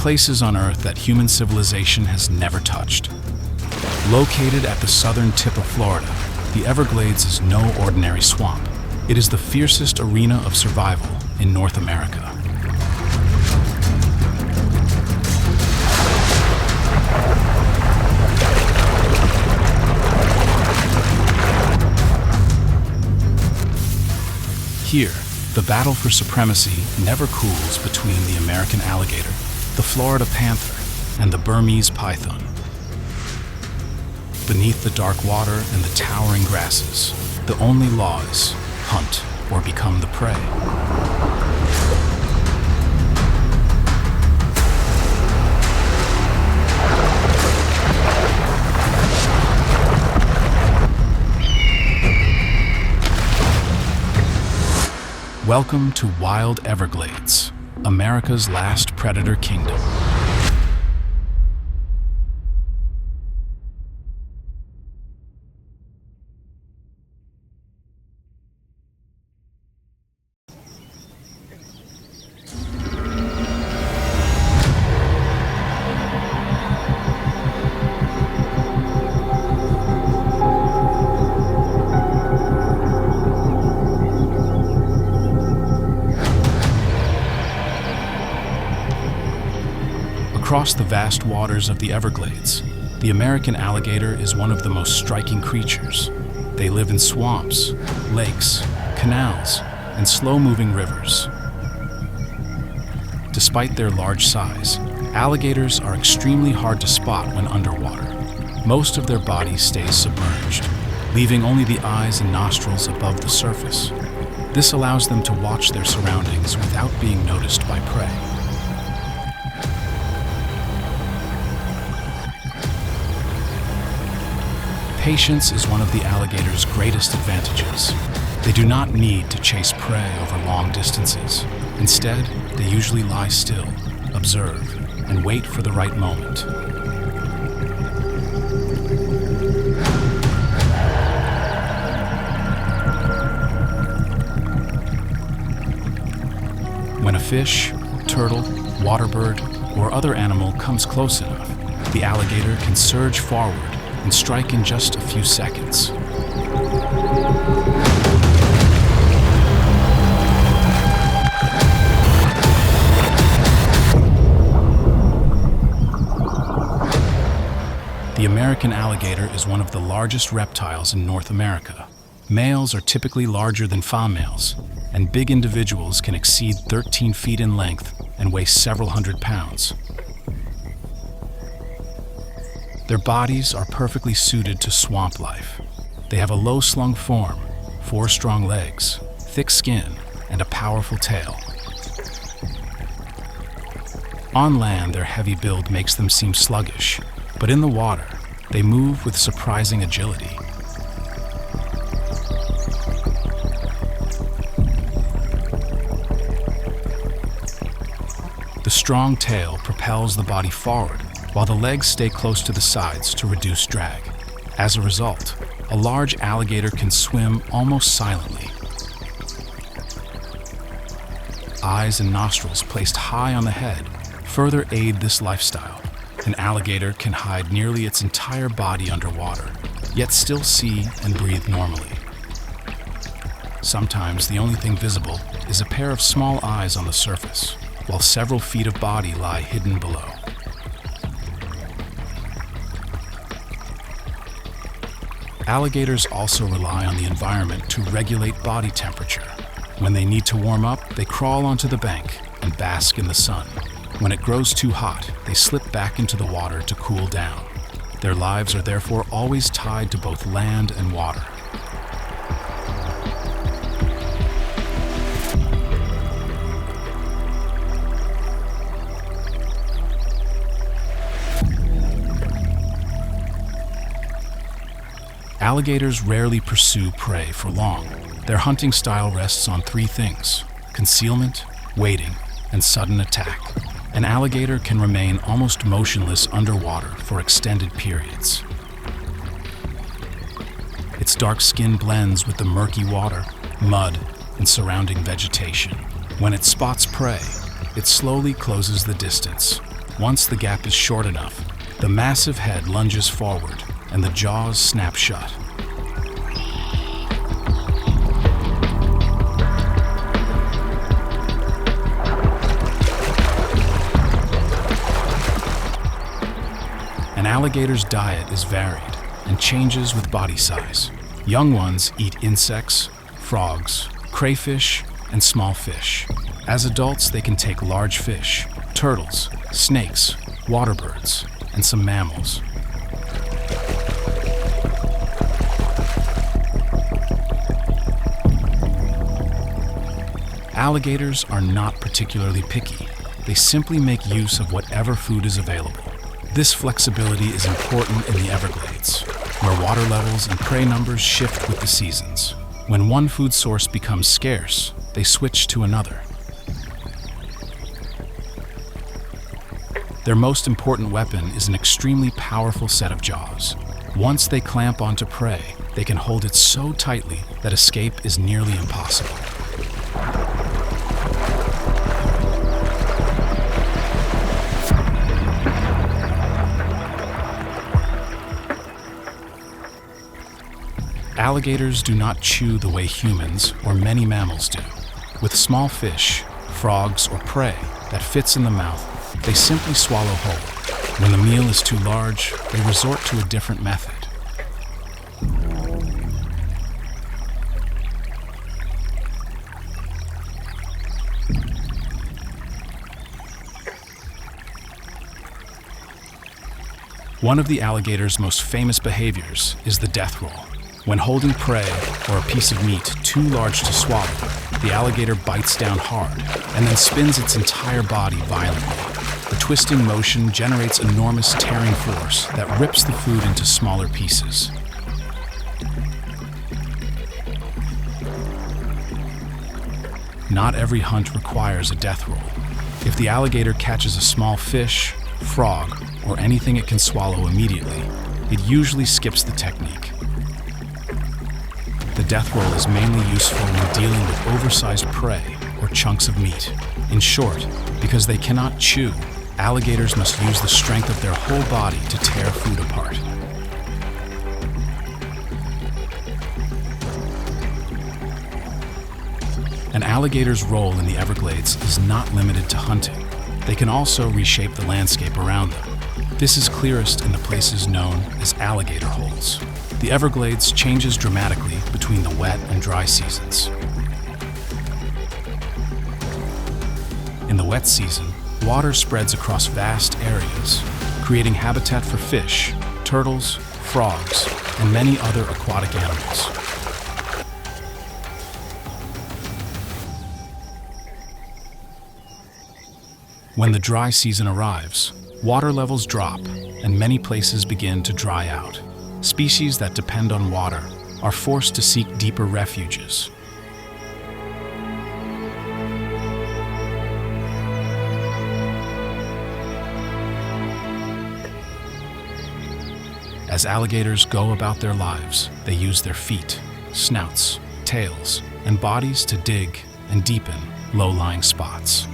places on Earth that human civilization has never touched. Located at the southern tip of Florida, the Everglades is no ordinary swamp. It is the fiercest arena of survival in North America. Here, the battle for supremacy never cools between the American alligator, the Florida panther, and the Burmese python. Beneath the dark water and the towering grasses, the only law is hunt or become the prey. Welcome to Wild Everglades, America's last predator kingdom. Across the vast waters of the Everglades, the American alligator is one of the most striking creatures. They live in swamps, lakes, canals, and slow-moving rivers. Despite their large size, alligators are extremely hard to spot when underwater. Most of their body stays submerged, leaving only the eyes and nostrils above the surface. This allows them to watch their surroundings without being noticed by prey. Patience is one of the alligator's greatest advantages. They do not need to chase prey over long distances. Instead, they usually lie still, observe, and wait for the right moment. When a fish, turtle, waterbird, or other animal comes close enough, the alligator can surge forward and strike in just a few seconds. The American alligator is one of the largest reptiles in North America. Males are typically larger than females, and big individuals can exceed 13 feet in length and weigh several hundred pounds. Their bodies are perfectly suited to swamp life. They have a low-slung form, 4 strong legs, thick skin, and a powerful tail. On land, their heavy build makes them seem sluggish, but in the water, they move with surprising agility. The strong tail propels the body forward, while the legs stay close to the sides to reduce drag. As a result, a large alligator can swim almost silently. Eyes and nostrils placed high on the head further aid this lifestyle. An alligator can hide nearly its entire body underwater, yet still see and breathe normally. Sometimes the only thing visible is a pair of small eyes on the surface, while several feet of body lie hidden below. Alligators also rely on the environment to regulate body temperature. When they need to warm up, they crawl onto the bank and bask in the sun. When it grows too hot, they slip back into the water to cool down. Their lives are therefore always tied to both land and water. Alligators rarely pursue prey for long. Their hunting style rests on 3 things: concealment, waiting, and sudden attack. An alligator can remain almost motionless underwater for extended periods. Its dark skin blends with the murky water, mud, and surrounding vegetation. When it spots prey, it slowly closes the distance, Once the gap is short enough, the massive head lunges forward and the jaws snap shut. An alligator's diet is varied and changes with body size. Young ones eat insects, frogs, crayfish, and small fish. As adults, they can take large fish, turtles, snakes, water birds, and some mammals. Alligators are not particularly picky. They simply make use of whatever food is available. This flexibility is important in the Everglades, where water levels and prey numbers shift with the seasons. When one food source becomes scarce, they switch to another. Their most important weapon is an extremely powerful set of jaws. Once they clamp onto prey, they can hold it so tightly that escape is nearly impossible. Alligators do not chew the way humans or many mammals do. With small fish, frogs, or prey that fits in the mouth, they simply swallow whole. When the meal is too large, they resort to a different method. One of the alligator's most famous behaviors is the death roll. When holding prey or a piece of meat too large to swallow, the alligator bites down hard and then spins its entire body violently. The twisting motion generates enormous tearing force that rips the food into smaller pieces. Not every hunt requires a death roll. If the alligator catches a small fish, frog, or anything it can swallow immediately, it usually skips the technique. The death roll is mainly useful when dealing with oversized prey or chunks of meat. In short, because they cannot chew, alligators must use the strength of their whole body to tear food apart. An alligator's role in the Everglades is not limited to hunting. They can also reshape the landscape around them. This is clearest in the places known as alligator holes. The Everglades changes dramatically between the wet and dry seasons. In the wet season, water spreads across vast areas, creating habitat for fish, turtles, frogs, and many other aquatic animals. When the dry season arrives, water levels drop and many places begin to dry out. Species that depend on water are forced to seek deeper refuges. As alligators go about their lives, they use their feet, snouts, tails, and bodies to dig and deepen low-lying spots.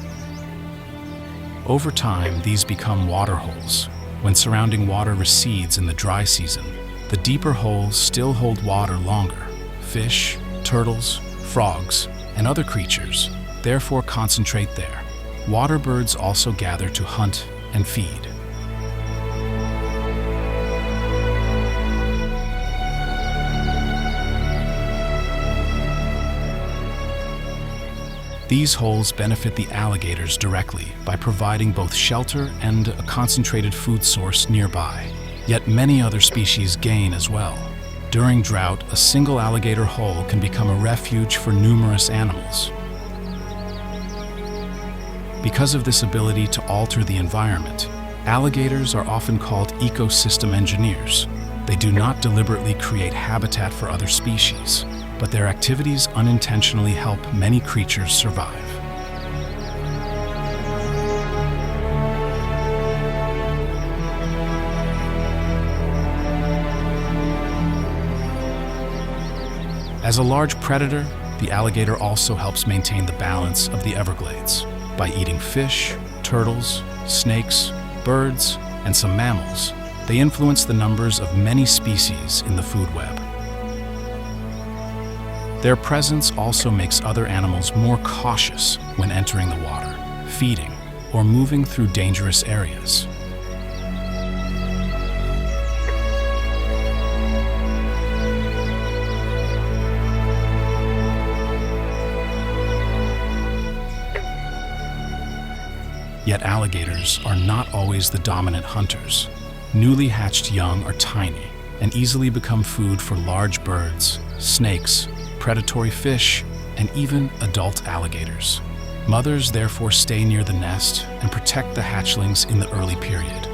Over time, these become water holes. When surrounding water recedes in the dry season, the deeper holes still hold water longer. Fish, turtles, frogs, and other creatures therefore concentrate there. Water birds also gather to hunt and feed. These holes benefit the alligators directly by providing both shelter and a concentrated food source nearby. Yet many other species gain as well. During drought, a single alligator hole can become a refuge for numerous animals. Because of this ability to alter the environment, alligators are often called ecosystem engineers. They do not deliberately create habitat for other species, but their activities unintentionally help many creatures survive. As a large predator, the alligator also helps maintain the balance of the Everglades by eating fish, turtles, snakes, birds, and some mammals, they influence the numbers of many species in the food web. Their presence also makes other animals more cautious when entering the water, feeding, or moving through dangerous areas. Yet alligators are not always the dominant hunters. Newly hatched young are tiny and easily become food for large birds, snakes, predatory fish, and even adult alligators. Mothers therefore stay near the nest and protect the hatchlings in the early period.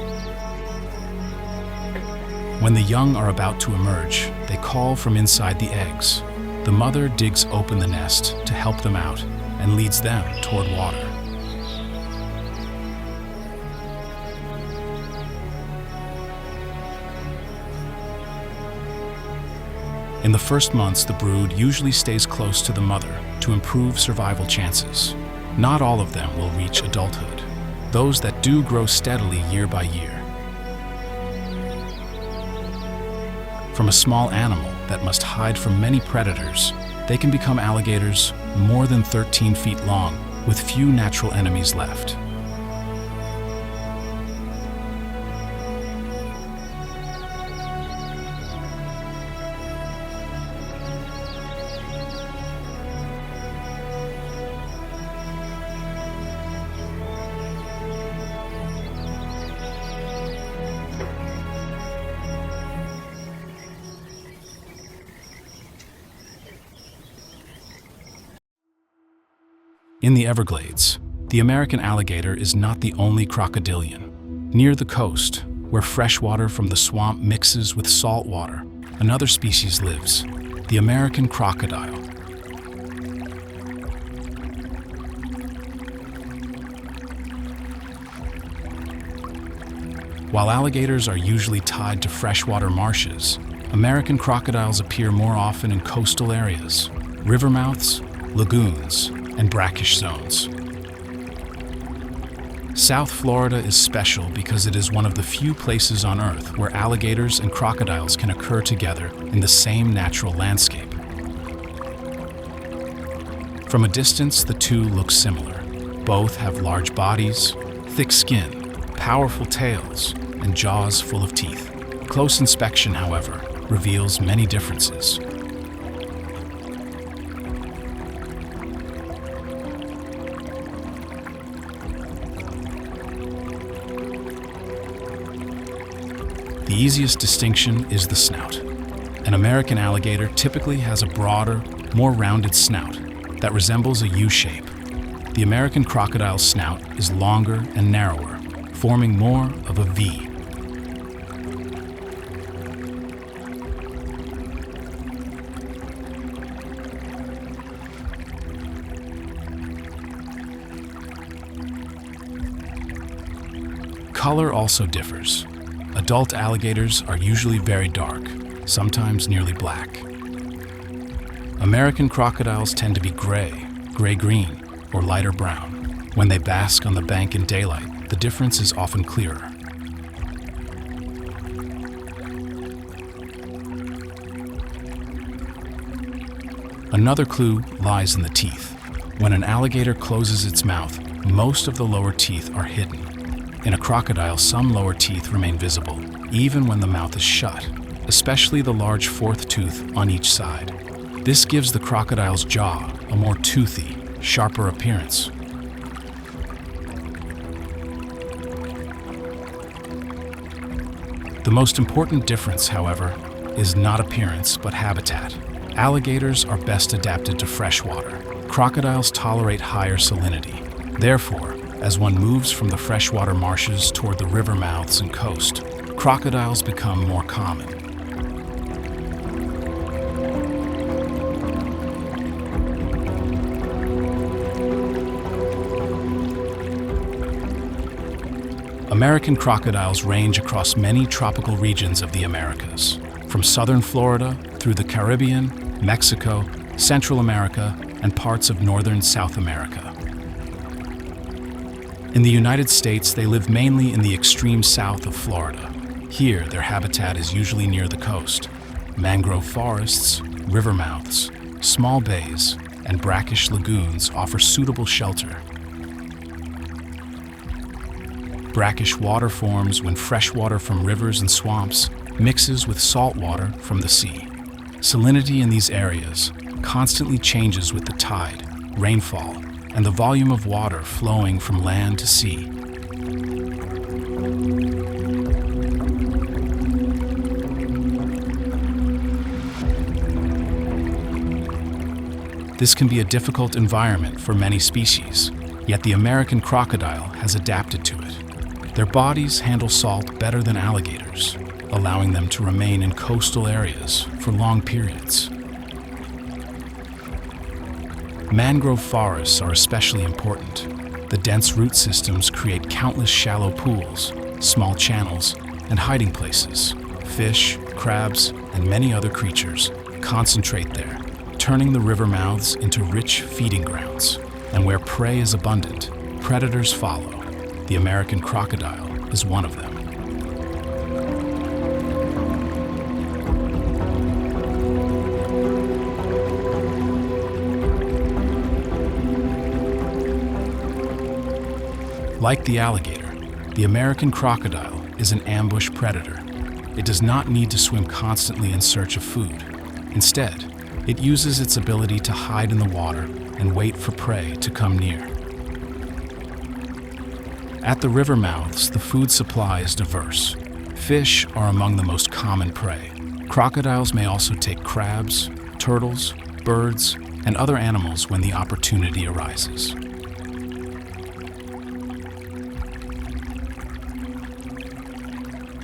When the young are about to emerge, they call from inside the eggs. The mother digs open the nest to help them out and leads them toward water. In the first months, the brood usually stays close to the mother to improve survival chances. Not all of them will reach adulthood. Those that do grow steadily year by year. From a small animal that must hide from many predators, they can become alligators more than 13 feet long, with few natural enemies left. In the Everglades, the American alligator is not the only crocodilian. Near the coast, where fresh water from the swamp mixes with salt water, another species lives, the American crocodile. While alligators are usually tied to freshwater marshes, American crocodiles appear more often in coastal areas, river mouths, lagoons, and brackish zones. South Florida is special because it is one of the few places on Earth where alligators and crocodiles can occur together in the same natural landscape. From a distance, the two look similar. Both have large bodies, thick skin, powerful tails, and jaws full of teeth. Close inspection, however, reveals many differences. The easiest distinction is the snout. An American alligator typically has a broader, more rounded snout that resembles a U shape. The American crocodile's snout is longer and narrower, forming more of a V. Color also differs. Adult alligators are usually very dark, sometimes nearly black. American crocodiles tend to be gray, gray-green, or lighter brown. When they bask on the bank in daylight, the difference is often clearer. Another clue lies in the teeth. When an alligator closes its mouth, most of the lower teeth are hidden. In a crocodile, some lower teeth remain visible, even when the mouth is shut, especially the large fourth tooth on each side. This gives the crocodile's jaw a more toothy, sharper appearance. The most important difference, however, is not appearance but habitat. Alligators are best adapted to freshwater. Crocodiles tolerate higher salinity. Therefore, as one moves from the freshwater marshes toward the river mouths and coast, crocodiles become more common. American crocodiles range across many tropical regions of the Americas, from southern Florida through the Caribbean, Mexico, Central America, and parts of northern South America. In the United States, they live mainly in the extreme south of Florida. Here, their habitat is usually near the coast. Mangrove forests, river mouths, small bays, and brackish lagoons offer suitable shelter. Brackish water forms when fresh water from rivers and swamps mixes with salt water from the sea. Salinity in these areas constantly changes with the tide, rainfall, and the volume of water flowing from land to sea. This can be a difficult environment for many species, yet the American crocodile has adapted to it. Their bodies handle salt better than alligators, allowing them to remain in coastal areas for long periods. Mangrove forests are especially important. The dense root systems create countless shallow pools, small channels, and hiding places. Fish, crabs, and many other creatures concentrate there, turning the river mouths into rich feeding grounds. And where prey is abundant, predators follow. The American crocodile is one of them. Like the alligator, the American crocodile is an ambush predator. It does not need to swim constantly in search of food. Instead, it uses its ability to hide in the water and wait for prey to come near. At the river mouths, the food supply is diverse. Fish are among the most common prey. Crocodiles may also take crabs, turtles, birds, and other animals when the opportunity arises.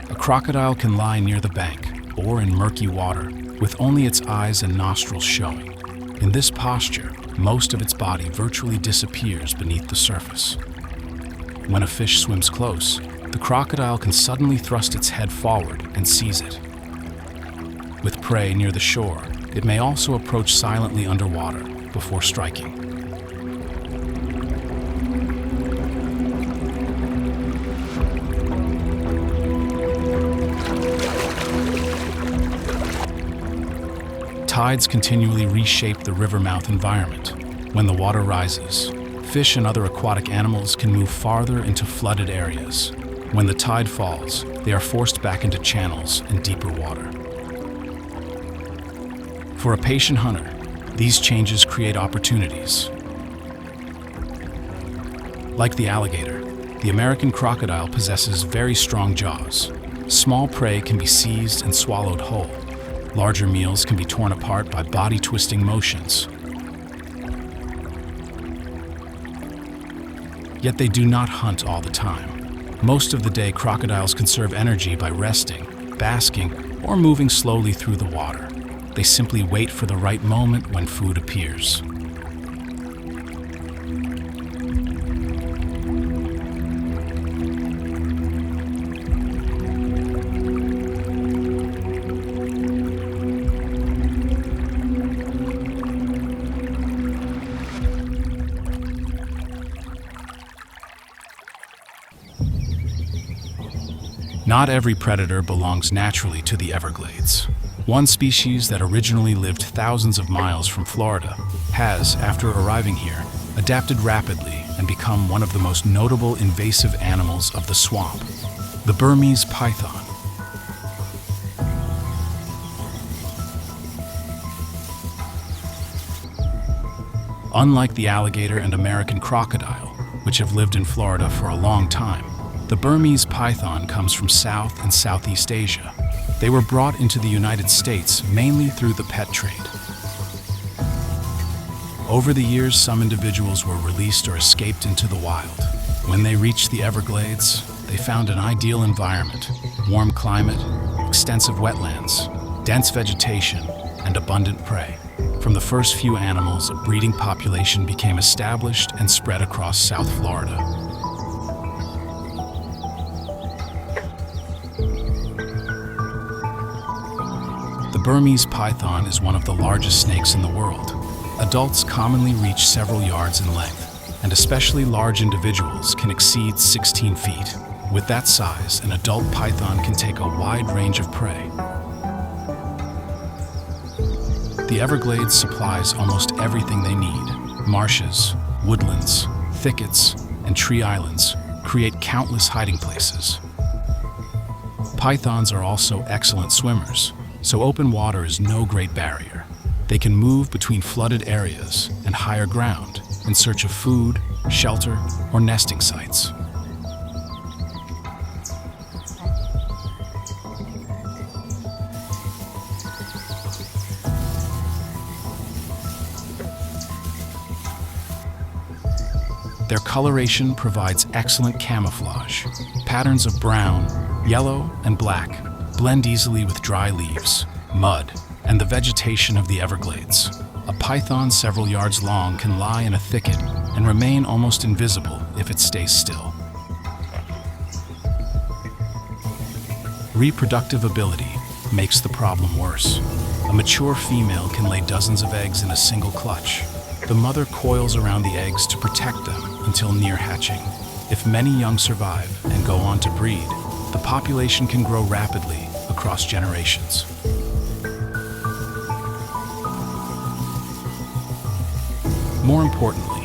A crocodile can lie near the bank or in murky water with only its eyes and nostrils showing. In this posture, most of its body virtually disappears beneath the surface. When a fish swims close, the crocodile can suddenly thrust its head forward and seize it. With prey near the shore, it may also approach silently underwater before striking. Tides continually reshape the river mouth environment. When the water rises, fish and other aquatic animals can move farther into flooded areas. When the tide falls, they are forced back into channels and deeper water. For a patient hunter, these changes create opportunities. Like the alligator, the American crocodile possesses very strong jaws. Small prey can be seized and swallowed whole. Larger meals can be torn apart by body-twisting motions. Yet they do not hunt all the time. Most of the day, crocodiles conserve energy by resting, basking, or moving slowly through the water. They simply wait for the right moment when food appears. Not every predator belongs naturally to the Everglades. One species that originally lived thousands of miles from Florida has, after arriving here, adapted rapidly and become one of the most notable invasive animals of the swamp, the Burmese python. Unlike the alligator and American crocodile, which have lived in Florida for a long time, the Burmese python comes from South and Southeast Asia. They were brought into the United States mainly through the pet trade. Over the years, some individuals were released or escaped into the wild. When they reached the Everglades, they found an ideal environment: warm climate, extensive wetlands, dense vegetation, and abundant prey. From the first few animals, a breeding population became established and spread across South Florida. The Burmese python is one of the largest snakes in the world. Adults commonly reach several yards in length. and especially large individuals can exceed 16 feet. With that size, an adult python can take a wide range of prey. The Everglades supplies almost everything they need. Marshes, woodlands, thickets, and tree islands create countless hiding places. Pythons are also excellent swimmers, so open water is no great barrier. They can move between flooded areas and higher ground in search of food, shelter, or nesting sites. Their coloration provides excellent camouflage. Patterns of brown, yellow, and black blend easily with dry leaves, mud, and the vegetation of the Everglades. A python several yards long can lie in a thicket and remain almost invisible if it stays still. Reproductive ability makes the problem worse. A mature female can lay dozens of eggs in a single clutch. The mother coils around the eggs to protect them until near hatching. If many young survive and go on to breed, the population can grow rapidly across generations. More importantly,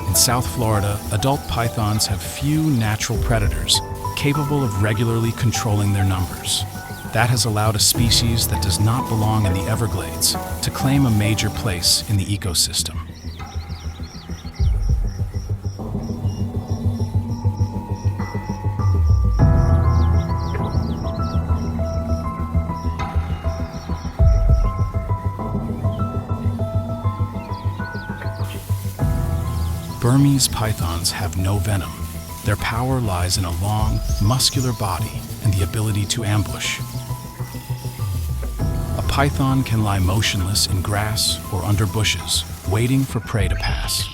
in South Florida, adult pythons have few natural predators capable of regularly controlling their numbers. That has allowed a species that does not belong in the Everglades to claim a major place in the ecosystem. Burmese pythons have no venom. Their power lies in a long, muscular body and the ability to ambush. A python can lie motionless in grass or under bushes, waiting for prey to pass.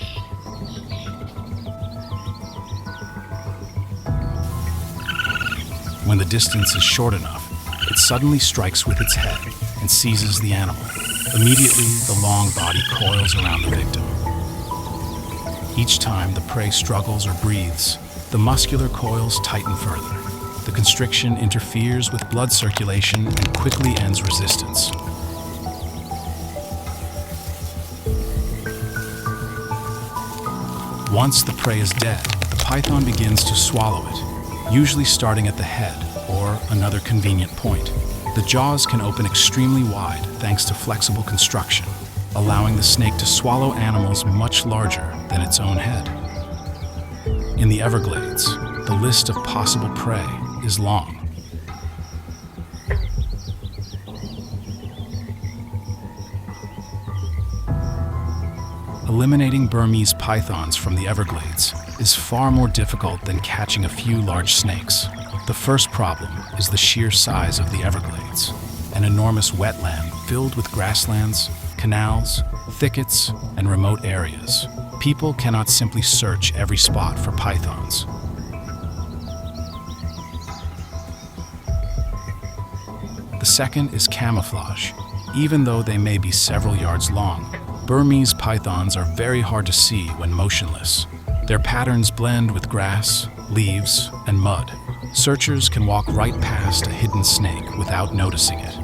When the distance is short enough, it suddenly strikes with its head and seizes the animal. Immediately, the long body coils around the victim. Each time the prey struggles or breathes, the muscular coils tighten further. The constriction interferes with blood circulation and quickly ends resistance. Once the prey is dead, the python begins to swallow it, usually starting at the head or another convenient point. The jaws can open extremely wide thanks to flexible construction, allowing the snake to swallow animals much larger than its own head. In the Everglades, the list of possible prey is long. Eliminating Burmese pythons from the Everglades is far more difficult than catching a few large snakes. The first problem is the sheer size of the Everglades, an enormous wetland filled with grasslands, canals, thickets, and remote areas. People cannot simply search every spot for pythons. The second is camouflage. Even though they may be several yards long, Burmese pythons are very hard to see when motionless. Their patterns blend with grass, leaves, and mud. Searchers can walk right past a hidden snake without noticing it.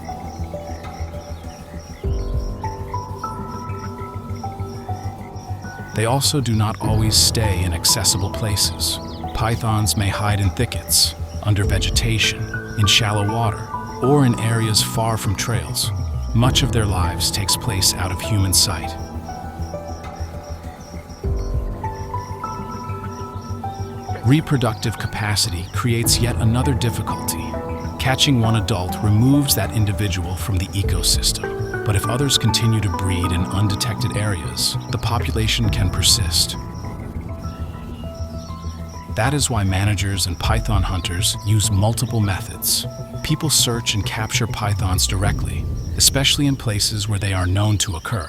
They also do not always stay in accessible places. Pythons may hide in thickets, under vegetation, in shallow water, or in areas far from trails. Much of their lives takes place out of human sight. Reproductive capacity creates yet another difficulty. Catching one adult removes that individual from the ecosystem. But if others continue to breed in undetected areas, the population can persist. That is why managers and python hunters use multiple methods. People search and capture pythons directly, especially in places where they are known to occur.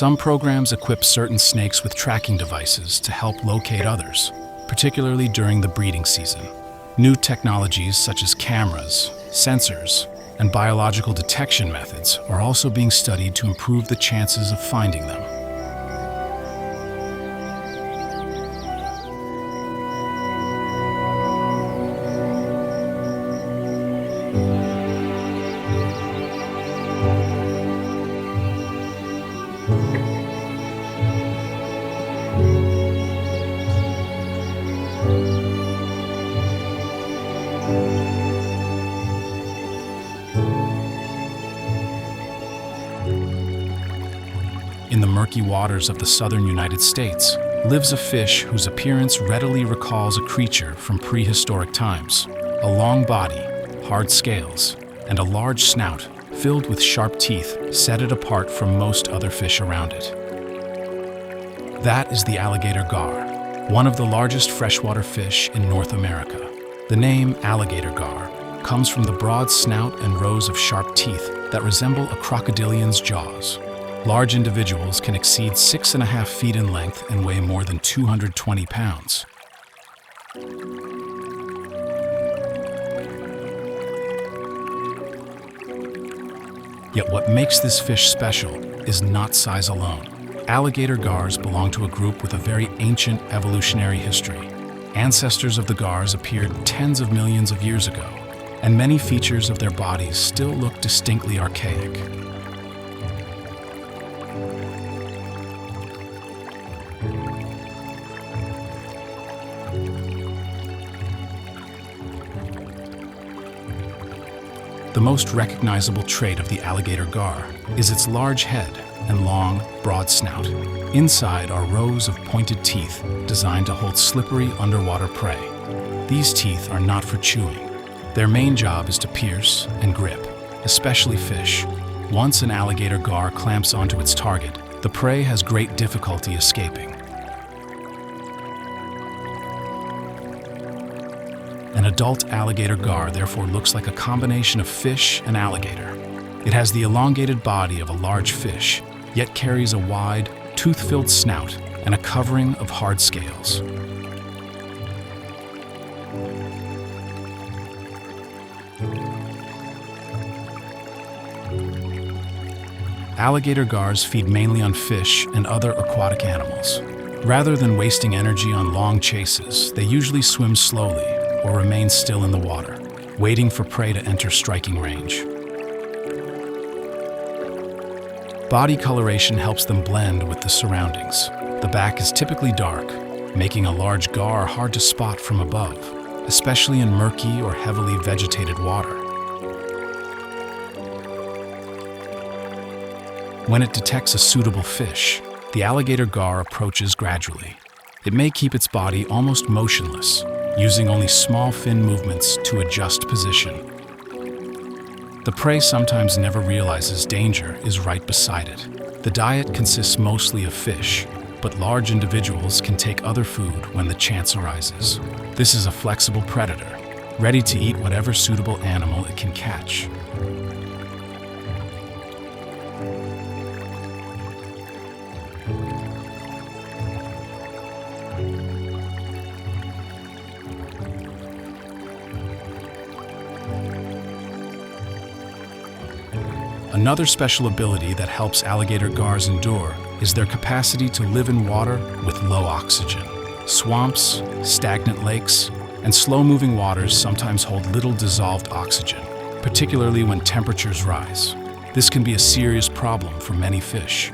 Some programs equip certain snakes with tracking devices to help locate others, particularly during the breeding season. New technologies such as cameras Sensors and biological detection methods are also being studied to improve the chances of finding them. In the murky waters of the southern United States lives a fish whose appearance readily recalls a creature from prehistoric times. A long body, hard scales, and a large snout filled with sharp teeth set it apart from most other fish around it. That is the alligator gar, one of the largest freshwater fish in North America. The name alligator gar comes from the broad snout and rows of sharp teeth that resemble a crocodilian's jaws. Large individuals can exceed 6.5 feet in length and weigh more than 220 pounds. Yet what makes this fish special is not size alone. Alligator gars belong to a group with a very ancient evolutionary history. Ancestors of the gars appeared tens of millions of years ago, and many features of their bodies still look distinctly archaic. The most recognizable trait of the alligator gar is its large head and long, broad snout. Inside are rows of pointed teeth designed to hold slippery underwater prey. These teeth are not for chewing. Their main job is to pierce and grip, especially fish. Once an alligator gar clamps onto its target, the prey has great difficulty escaping. An adult alligator gar therefore looks like a combination of fish and alligator. It has the elongated body of a large fish, yet carries a wide, tooth-filled snout and a covering of hard scales. Alligator gars feed mainly on fish and other aquatic animals. Rather than wasting energy on long chases, they usually swim slowly or remain still in the water, waiting for prey to enter striking range. Body coloration helps them blend with the surroundings. The back is typically dark, making a large gar hard to spot from above, especially in murky or heavily vegetated water. When it detects a suitable fish, the alligator gar approaches gradually. It may keep its body almost motionless, using only small fin movements to adjust position. The prey sometimes never realizes danger is right beside it. The diet consists mostly of fish, but large individuals can take other food when the chance arises. This is a flexible predator, ready to eat whatever suitable animal it can catch. Another special ability that helps alligator gars endure is their capacity to live in water with low oxygen. Swamps, stagnant lakes, and slow-moving waters sometimes hold little dissolved oxygen, particularly when temperatures rise. This can be a serious problem for many fish.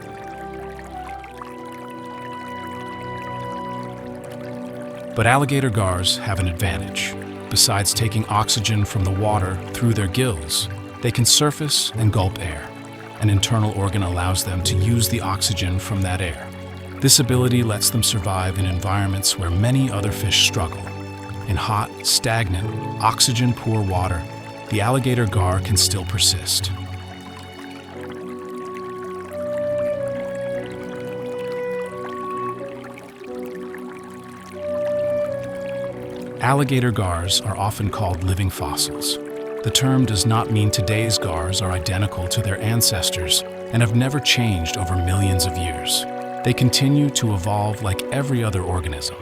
But alligator gars have an advantage. Besides taking oxygen from the water through their gills, they can surface and gulp air. An internal organ allows them to use the oxygen from that air. This ability lets them survive in environments where many other fish struggle. In hot, stagnant, oxygen-poor water, the alligator gar can still persist. Alligator gars are often called living fossils. The term does not mean today's gars are identical to their ancestors and have never changed over millions of years. They continue to evolve like every other organism.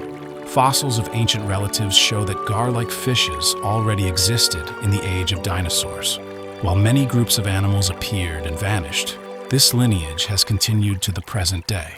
Fossils of ancient relatives show that gar-like fishes already existed in the age of dinosaurs. While many groups of animals appeared and vanished, this lineage has continued to the present day.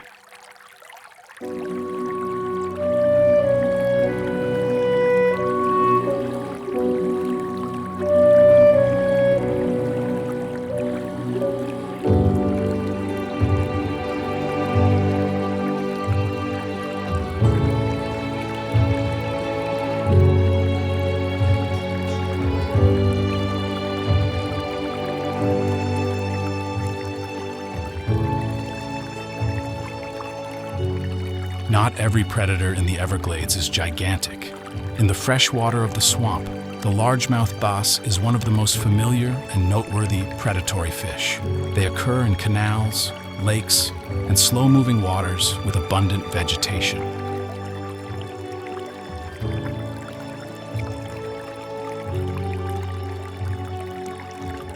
Not every predator in the Everglades is gigantic. In the freshwater of the swamp, the largemouth bass is one of the most familiar and noteworthy predatory fish. They occur in canals, lakes, and slow-moving waters with abundant vegetation.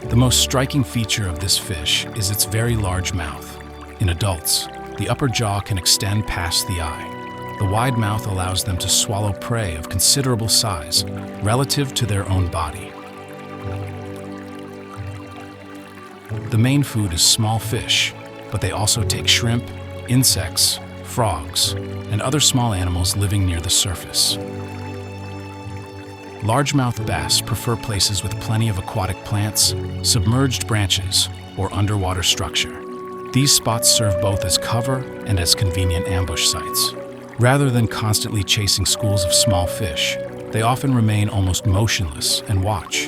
The most striking feature of this fish is its very large mouth. In adults, the upper jaw can extend past the eye. The wide mouth allows them to swallow prey of considerable size relative to their own body. The main food is small fish, but they also take shrimp, insects, frogs, and other small animals living near the surface. Largemouth bass prefer places with plenty of aquatic plants, submerged branches, or underwater structure. These spots serve both as cover and as convenient ambush sites. Rather than constantly chasing schools of small fish, they often remain almost motionless and watch.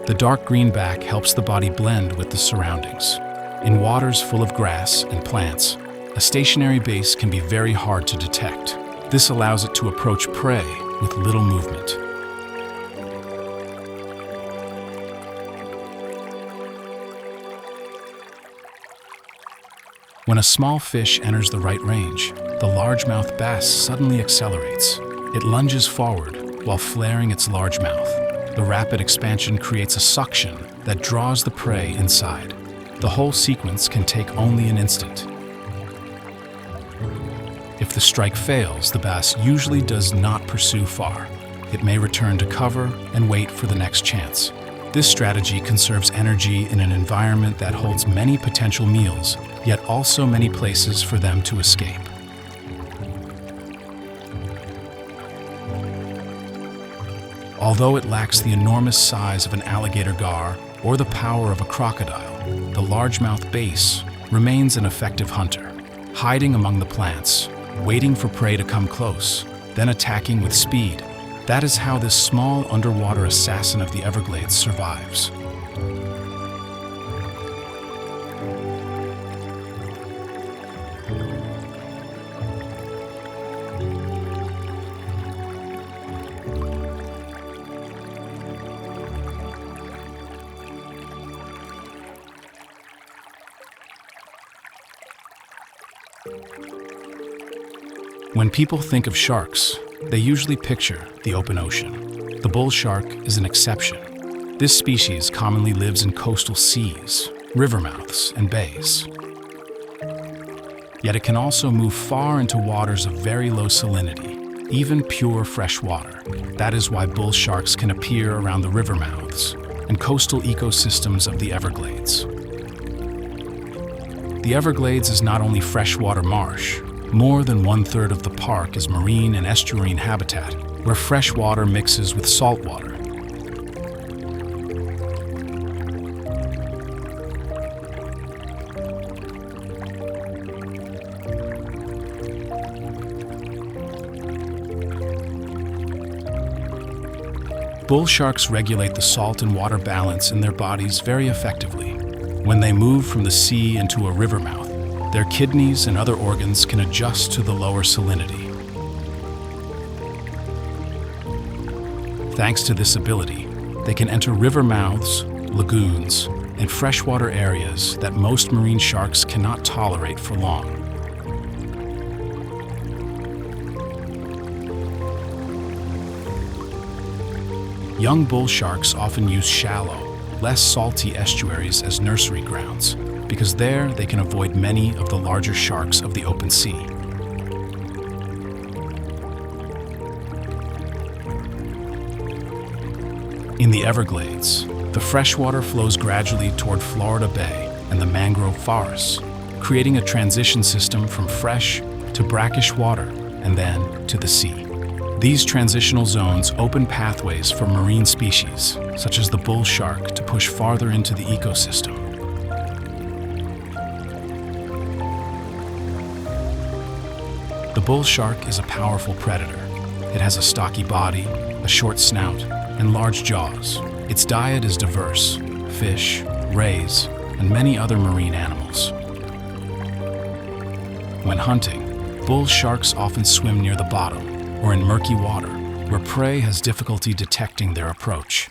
The dark green back helps the body blend with the surroundings. In waters full of grass and plants, a stationary base can be very hard to detect. This allows it to approach prey with little movement. When a small fish enters the right range, the largemouth bass suddenly accelerates. It lunges forward while flaring its large mouth. The rapid expansion creates a suction that draws the prey inside. The whole sequence can take only an instant. If the strike fails, the bass usually does not pursue far. It may return to cover and wait for the next chance. This strategy conserves energy in an environment that holds many potential meals, yet also many places for them to escape. Although it lacks the enormous size of an alligator gar or the power of a crocodile, the largemouth bass remains an effective hunter, hiding among the plants, waiting for prey to come close, then attacking with speed. That is how this small underwater assassin of the Everglades survives. When people think of sharks, they usually picture the open ocean. The bull shark is an exception. This species commonly lives in coastal seas, river mouths, and bays. Yet it can also move far into waters of very low salinity, even pure fresh water. That is why bull sharks can appear around the river mouths and coastal ecosystems of the Everglades. The Everglades is not only freshwater marsh. More than 1/3 of the park is marine and estuarine habitat, where fresh water mixes with salt water. Bull sharks regulate the salt and water balance in their bodies very effectively. When they move from the sea into a river mouth, their kidneys and other organs can adjust to the lower salinity. Thanks to this ability, they can enter river mouths, lagoons, and freshwater areas that most marine sharks cannot tolerate for long. Young bull sharks often use shallow, less salty estuaries as nursery grounds, because there they can avoid many of the larger sharks of the open sea. In the Everglades, the freshwater flows gradually toward Florida Bay and the mangrove forests, creating a transition system from fresh to brackish water and then to the sea. These transitional zones open pathways for marine species, such as the bull shark, to push farther into the ecosystem. The bull shark is a powerful predator. It has a stocky body, a short snout, and large jaws. Its diet is diverse: fish, rays, and many other marine animals. When hunting, bull sharks often swim near the bottom or in murky water, where prey has difficulty detecting their approach.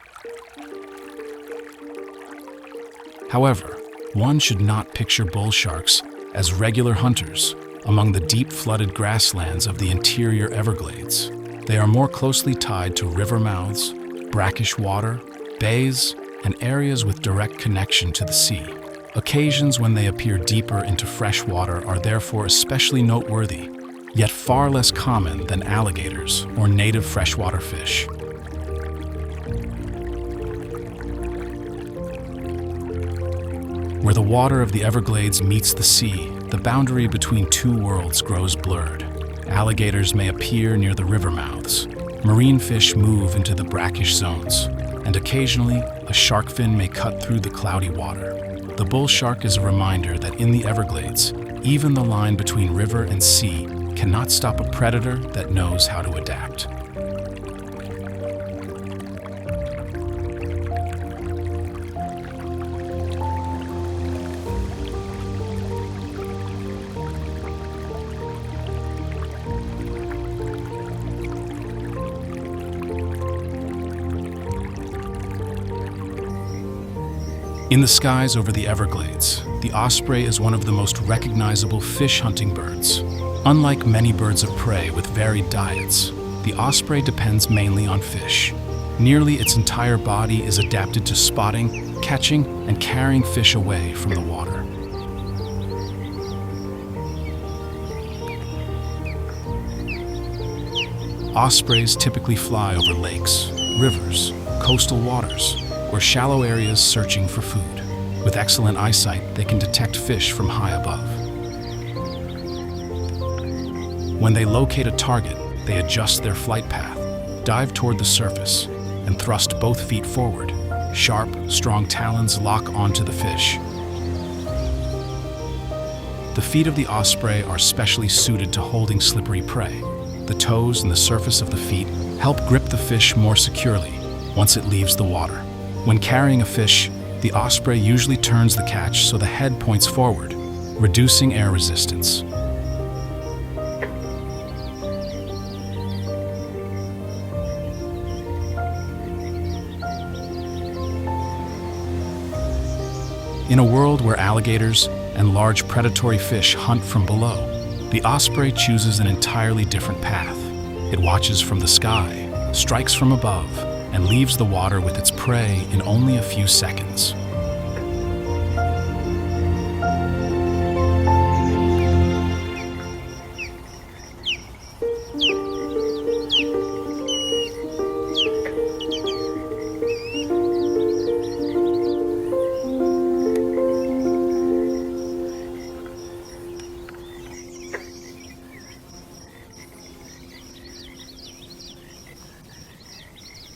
However, one should not picture bull sharks as regular hunters among the deep flooded grasslands of the interior Everglades. They are more closely tied to river mouths, brackish water, bays, and areas with direct connection to the sea. Occasions when they appear deeper into fresh water are therefore especially noteworthy, yet far less common than alligators or native freshwater fish. Where the water of the Everglades meets the sea, the boundary between two worlds grows blurred. Alligators may appear near the river mouths. Marine fish move into the brackish zones, and occasionally a shark fin may cut through the cloudy water. The bull shark is a reminder that in the Everglades, even the line between river and sea cannot stop a predator that knows how to adapt. In the skies over the Everglades, the osprey is one of the most recognizable fish-hunting birds. Unlike many birds of prey with varied diets, the osprey depends mainly on fish. Nearly its entire body is adapted to spotting, catching, and carrying fish away from the water. Ospreys typically fly over lakes, rivers, coastal waters, or shallow areas searching for food. With excellent eyesight, they can detect fish from high above. When they locate a target, they adjust their flight path, dive toward the surface, and thrust both feet forward. Sharp, strong talons lock onto the fish. The feet of the osprey are specially suited to holding slippery prey. The toes and the surface of the feet help grip the fish more securely once it leaves the water. When carrying a fish, the osprey usually turns the catch so the head points forward, reducing air resistance. In a world where alligators and large predatory fish hunt from below, the osprey chooses an entirely different path. It watches from the sky, strikes from above, and leaves the water with its prey in only a few seconds.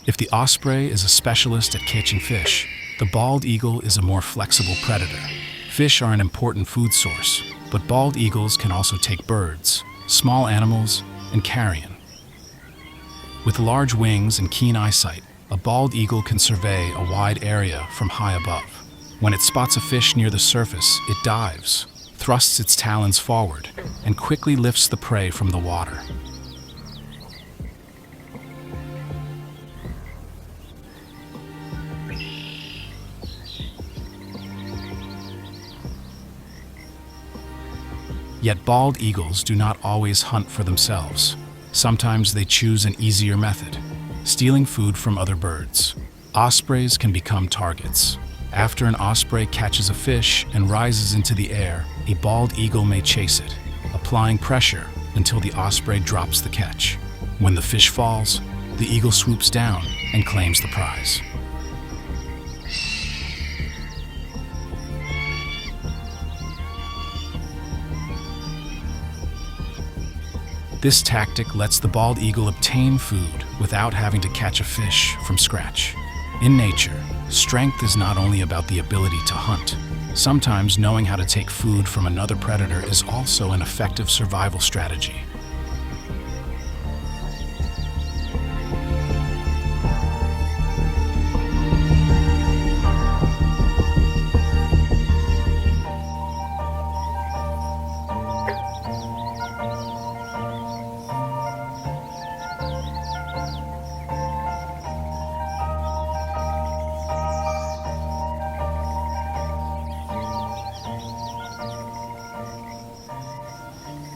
If the osprey is a specialist at catching fish, the bald eagle is a more flexible predator. Fish are an important food source, but bald eagles can also take birds, small animals, and carrion. With large wings and keen eyesight, a bald eagle can survey a wide area from high above. When it spots a fish near the surface, it dives, thrusts its talons forward, and quickly lifts the prey from the water. Yet bald eagles do not always hunt for themselves. Sometimes they choose an easier method, stealing food from other birds. Ospreys can become targets. After an osprey catches a fish and rises into the air, a bald eagle may chase it, applying pressure until the osprey drops the catch. When the fish falls, the eagle swoops down and claims the prize. This tactic lets the bald eagle obtain food without having to catch a fish from scratch. In nature, strength is not only about the ability to hunt. Sometimes knowing how to take food from another predator is also an effective survival strategy.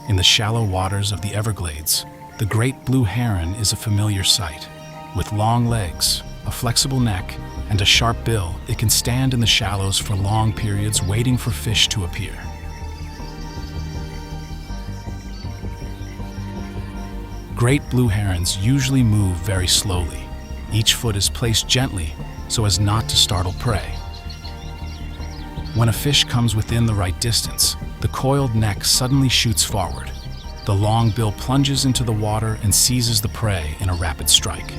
In the shallow waters of the Everglades, the great blue heron is a familiar sight. With long legs, a flexible neck, and a sharp bill, it can stand in the shallows for long periods waiting for fish to appear. Great blue herons usually move very slowly. Each foot is placed gently so as not to startle prey. When a fish comes within the right distance, the coiled neck suddenly shoots forward. The long bill plunges into the water and seizes the prey in a rapid strike.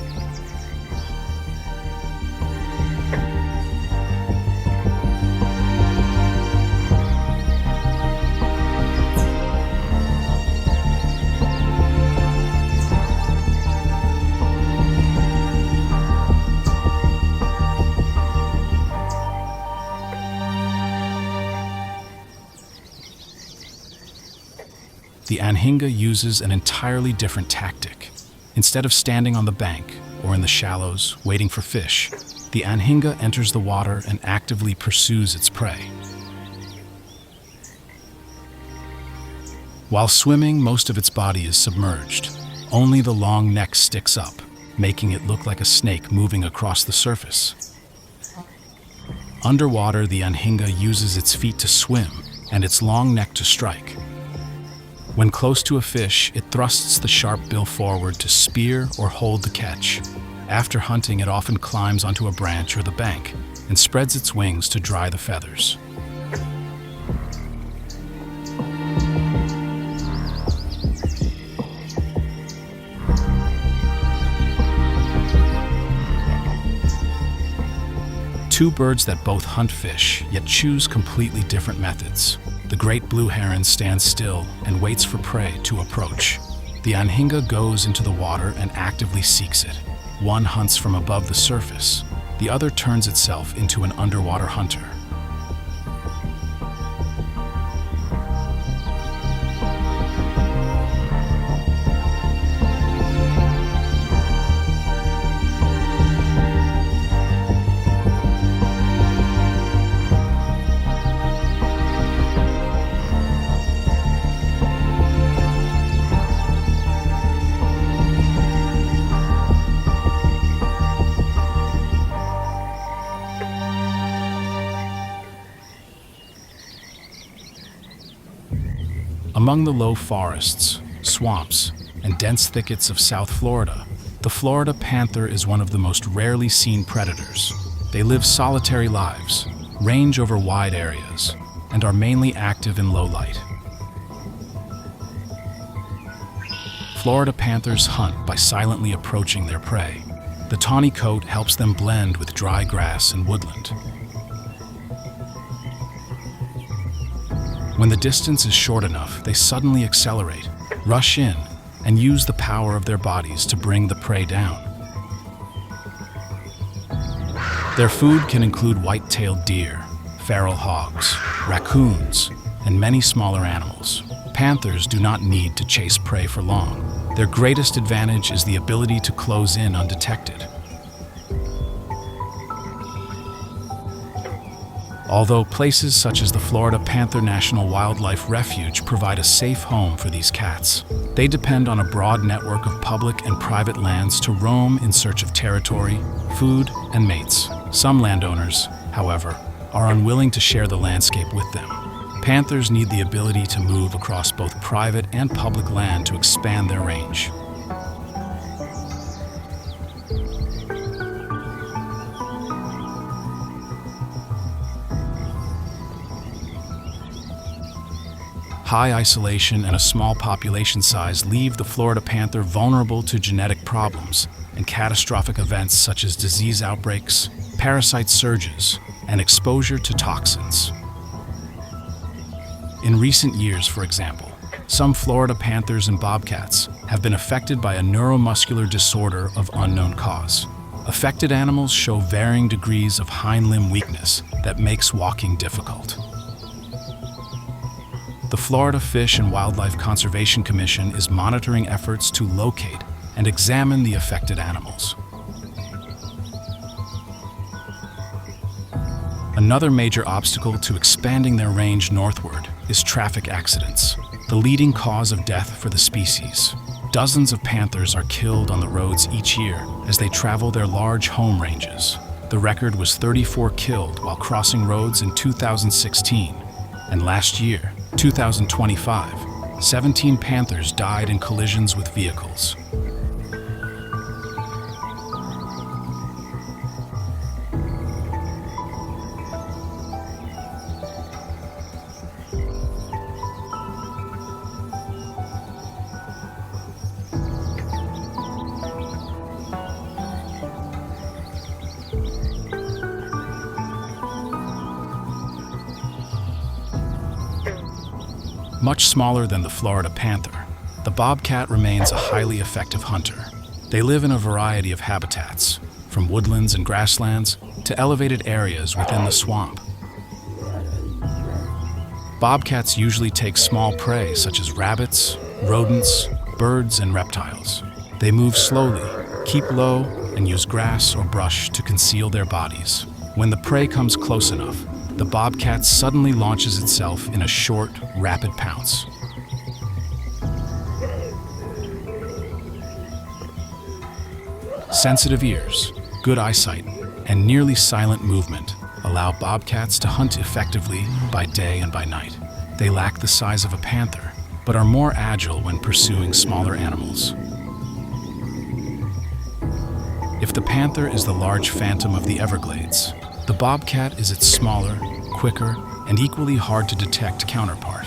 The anhinga uses an entirely different tactic. Instead of standing on the bank or in the shallows waiting for fish, the anhinga enters the water and actively pursues its prey. While swimming, most of its body is submerged. Only the long neck sticks up, making it look like a snake moving across the surface. Underwater, the anhinga uses its feet to swim and its long neck to strike. When close to a fish, it thrusts the sharp bill forward to spear or hold the catch. After hunting, it often climbs onto a branch or the bank and spreads its wings to dry the feathers. Two birds that both hunt fish, yet choose completely different methods. The great blue heron stands still and waits for prey to approach. The anhinga goes into the water and actively seeks it. One hunts from above the surface. The other turns itself into an underwater hunter. Among the low forests, swamps, and dense thickets of South Florida, the Florida panther is one of the most rarely seen predators. They live solitary lives, range over wide areas, and are mainly active in low light. Florida panthers hunt by silently approaching their prey. The tawny coat helps them blend with dry grass and woodland. When the distance is short enough, they suddenly accelerate, rush in, and use the power of their bodies to bring the prey down. Their food can include white-tailed deer, feral hogs, raccoons, and many smaller animals. Panthers do not need to chase prey for long. Their greatest advantage is the ability to close in undetected. Although places such as the Florida Panther National Wildlife Refuge provide a safe home for these cats, they depend on a broad network of public and private lands to roam in search of territory, food, and mates. Some landowners, however, are unwilling to share the landscape with them. Panthers need the ability to move across both private and public land to expand their range. High isolation and a small population size leave the Florida panther vulnerable to genetic problems and catastrophic events such as disease outbreaks, parasite surges, and exposure to toxins. In recent years, for example, some Florida panthers and bobcats have been affected by a neuromuscular disorder of unknown cause. Affected animals show varying degrees of hind limb weakness that makes walking difficult. The Florida Fish and Wildlife Conservation Commission is monitoring efforts to locate and examine the affected animals. Another major obstacle to expanding their range northward is traffic accidents, the leading cause of death for the species. Dozens of panthers are killed on the roads each year as they travel their large home ranges. The record was 34 killed while crossing roads in 2016, and last year, 2025, 17 panthers died in collisions with vehicles. Much smaller than the Florida panther, the bobcat remains a highly effective hunter. They live in a variety of habitats, from woodlands and grasslands to elevated areas within the swamp. Bobcats usually take small prey such as rabbits, rodents, birds, and reptiles. They move slowly, keep low, and use grass or brush to conceal their bodies. When the prey comes close enough, the bobcat suddenly launches itself in a short, rapid pounce. Sensitive ears, good eyesight, and nearly silent movement allow bobcats to hunt effectively by day and by night. They lack the size of a panther, but are more agile when pursuing smaller animals. If the panther is the large phantom of the Everglades, the bobcat is its smaller, quicker, and equally hard to detect counterpart.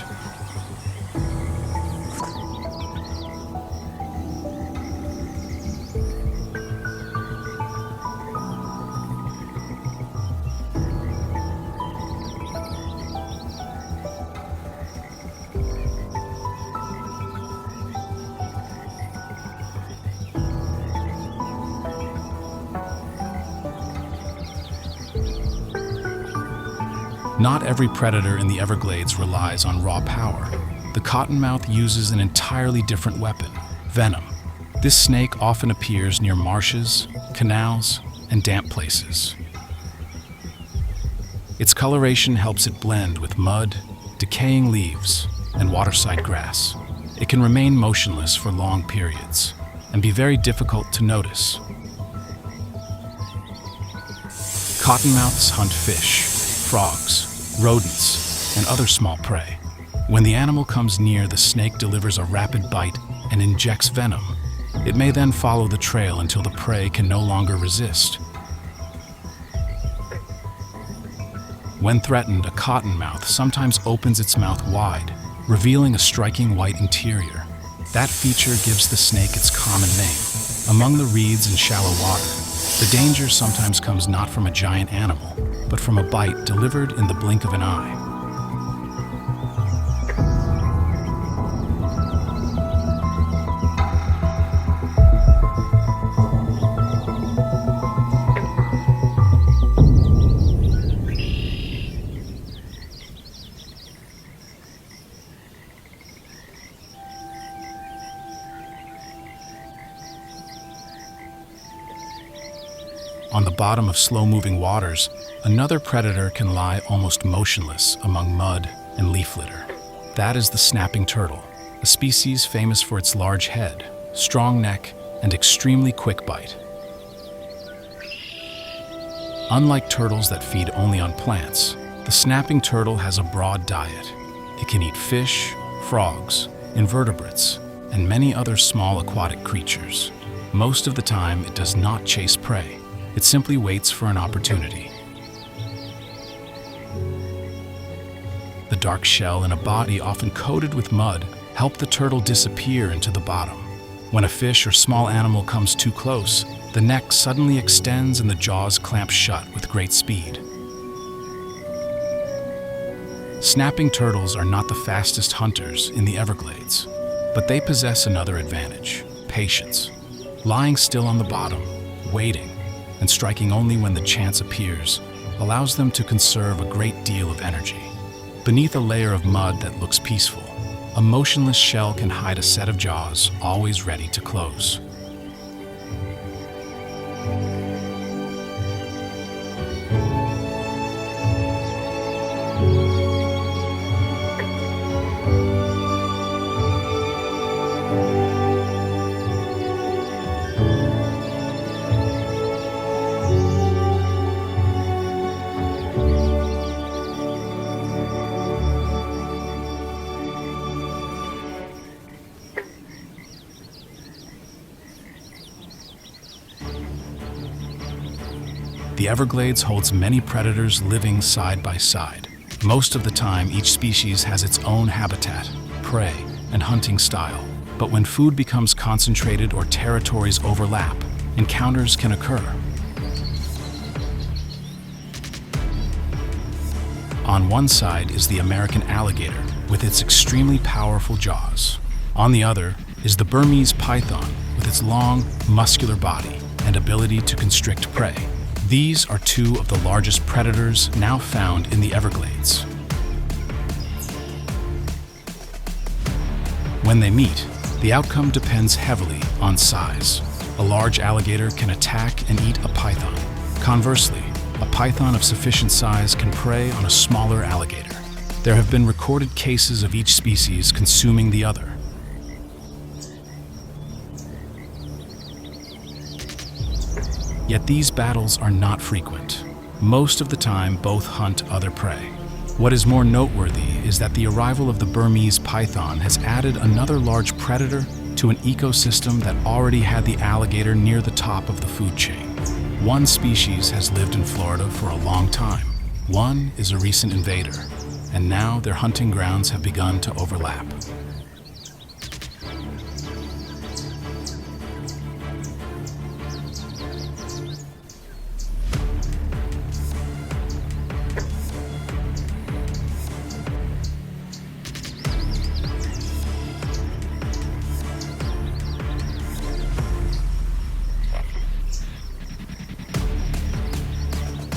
Not every predator in the Everglades relies on raw power. The cottonmouth uses an entirely different weapon, venom. This snake often appears near marshes, canals, and damp places. Its coloration helps it blend with mud, decaying leaves, and waterside grass. It can remain motionless for long periods and be very difficult to notice. Cottonmouths hunt fish, frogs, rodents, and other small prey. When the animal comes near, the snake delivers a rapid bite and injects venom. It may then follow the trail until the prey can no longer resist. When threatened, a cottonmouth sometimes opens its mouth wide, revealing a striking white interior. That feature gives the snake its common name. Among the reeds and shallow water, the danger sometimes comes not from a giant animal, but from a bite delivered in the blink of an eye. On the bottom of slow-moving waters, another predator can lie almost motionless among mud and leaf litter. That is the snapping turtle, a species famous for its large head, strong neck, and extremely quick bite. Unlike turtles that feed only on plants, the snapping turtle has a broad diet. It can eat fish, frogs, invertebrates, and many other small aquatic creatures. Most of the time, it does not chase prey. It simply waits for an opportunity. The The dark shell and a body often coated with mud help the turtle disappear into the bottom. When a fish or small animal comes too close, the neck suddenly extends and the jaws clamp shut with great speed. Snapping turtles are not the fastest hunters in the Everglades, but they possess another advantage: patience. Lying still on the bottom, waiting, and striking only when the chance appears, allows them to conserve a great deal of energy. Beneath a layer of mud that looks peaceful, a motionless shell can hide a set of jaws always ready to close. The Everglades holds many predators living side by side. Most of the time, each species has its own habitat, prey, and hunting style. But when food becomes concentrated or territories overlap, encounters can occur. On one side is the American alligator with its extremely powerful jaws. On the other is the Burmese python with its long, muscular body and ability to constrict prey. These are two of the largest predators now found in the Everglades. When they meet, the outcome depends heavily on size. A large alligator can attack and eat a python. Conversely, a python of sufficient size can prey on a smaller alligator. There have been recorded cases of each species consuming the other. Yet these battles are not frequent. Most of the time, both hunt other prey. What is more noteworthy is that the arrival of the Burmese python has added another large predator to an ecosystem that already had the alligator near the top of the food chain. One species has lived in Florida for a long time. One is a recent invader, and now their hunting grounds have begun to overlap.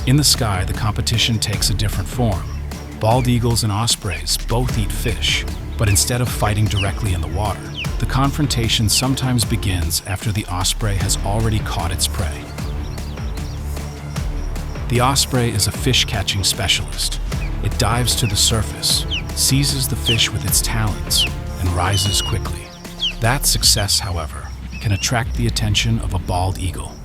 In the sky, the competition takes a different form. Bald eagles and ospreys both eat fish, but instead of fighting directly in the water, the confrontation sometimes begins after the osprey has already caught its prey. The osprey is a fish-catching specialist. It dives to the surface, seizes the fish with its talons, and rises quickly. That success, however, can attract the attention of a bald eagle.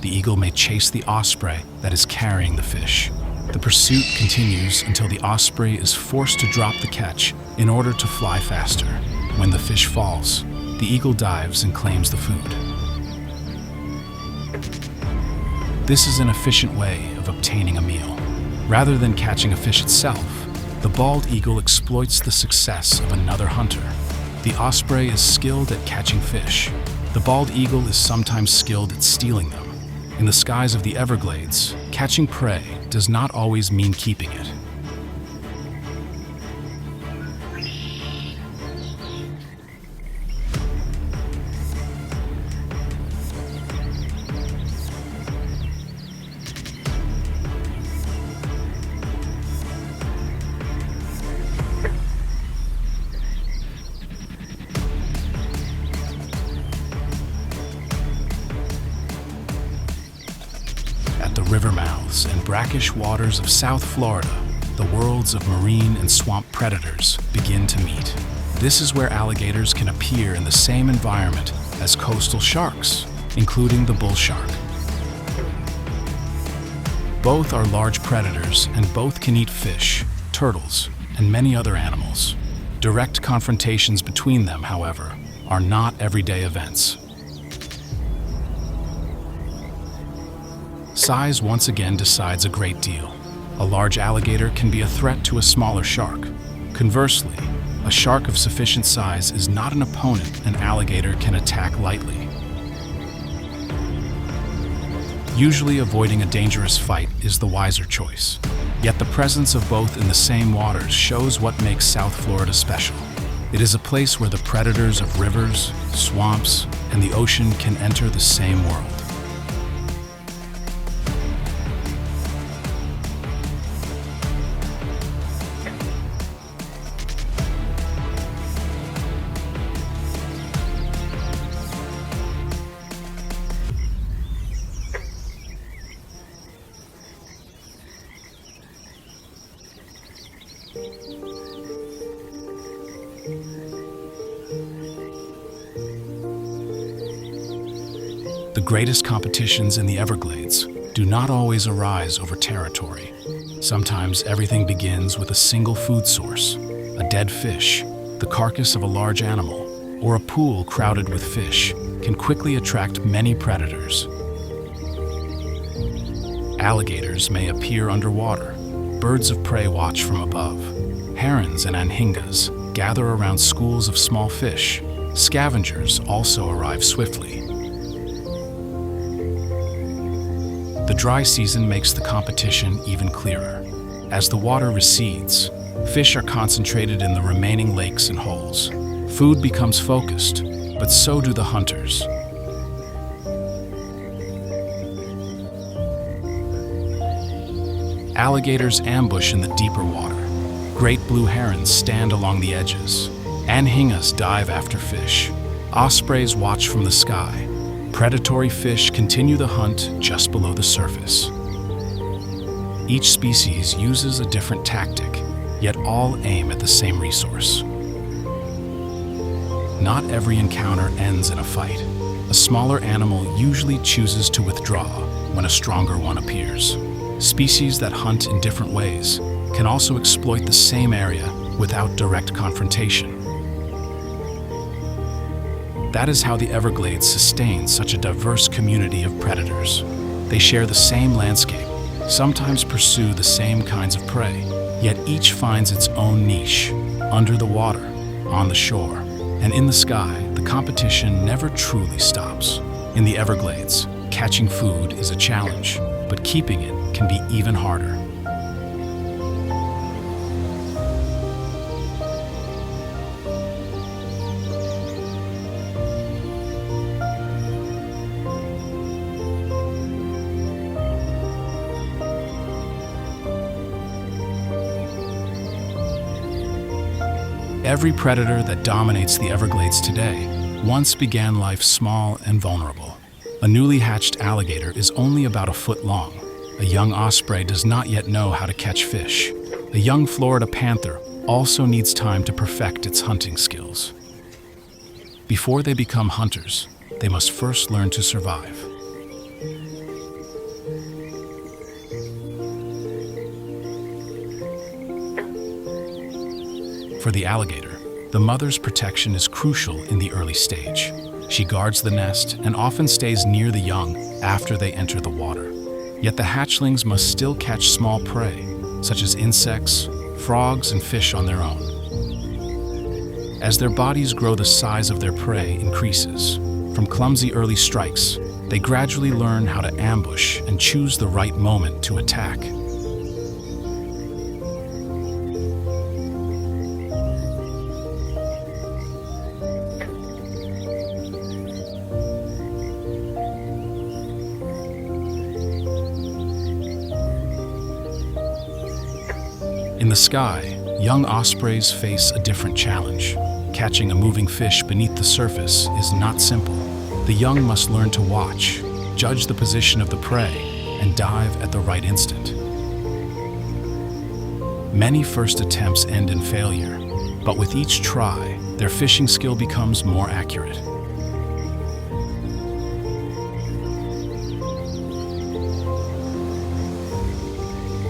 The eagle may chase the osprey that is carrying the fish. The pursuit continues until the osprey is forced to drop the catch in order to fly faster. When the fish falls, the eagle dives and claims the food. This is an efficient way of obtaining a meal. Rather than catching a fish itself, the bald eagle exploits the success of another hunter. The osprey is skilled at catching fish. The bald eagle is sometimes skilled at stealing them. In the skies of the Everglades, catching prey does not always mean keeping it. The river mouths and brackish waters of South Florida, the worlds of marine and swamp predators begin to meet. This is where alligators can appear in the same environment as coastal sharks, including the bull shark. Both are large predators and both can eat fish, turtles, and many other animals. Direct confrontations between them, however, are not everyday events. Size once again decides a great deal. A large alligator can be a threat to a smaller shark. Conversely, a shark of sufficient size is not an opponent an alligator can attack lightly. Usually avoiding a dangerous fight is the wiser choice. Yet the presence of both in the same waters shows what makes South Florida special. It is a place where the predators of rivers, swamps, and the ocean can enter the same world. The greatest competitions in the Everglades do not always arise over territory. Sometimes everything begins with a single food source, a dead fish, the carcass of a large animal, or a pool crowded with fish can quickly attract many predators. Alligators may appear underwater. Birds of prey watch from above. Herons and anhingas gather around schools of small fish. Scavengers also arrive swiftly. The dry season makes the competition even clearer. As the water recedes, fish are concentrated in the remaining lakes and holes. Food becomes focused, but so do the hunters. Alligators ambush in the deeper water. Great blue herons stand along the edges. Anhingas dive after fish. Ospreys watch from the sky. Predatory fish continue the hunt just below the surface. Each species uses a different tactic, yet all aim at the same resource. Not every encounter ends in a fight. A smaller animal usually chooses to withdraw when a stronger one appears. Species that hunt in different ways can also exploit the same area without direct confrontation. That is how the Everglades sustain such a diverse community of predators. They share the same landscape, sometimes pursue the same kinds of prey, yet each finds its own niche. Under the water, on the shore, and in the sky, the competition never truly stops. In the Everglades, catching food is a challenge, but keeping it can be even harder. Every predator that dominates the Everglades today once began life small and vulnerable. A newly hatched alligator is only about a foot long. A young osprey does not yet know how to catch fish. A young Florida panther also needs time to perfect its hunting skills. Before they become hunters, they must first learn to survive. For the alligator, the mother's protection is crucial in the early stage. She guards the nest and often stays near the young after they enter the water. Yet the hatchlings must still catch small prey, such as insects, frogs, and fish on their own. As their bodies grow, the size of their prey increases. From clumsy early strikes, they gradually learn how to ambush and choose the right moment to attack. In the sky, young ospreys face a different challenge. Catching a moving fish beneath the surface is not simple. The young must learn to watch, judge the position of the prey, and dive at the right instant. Many first attempts end in failure, but with each try, their fishing skill becomes more accurate.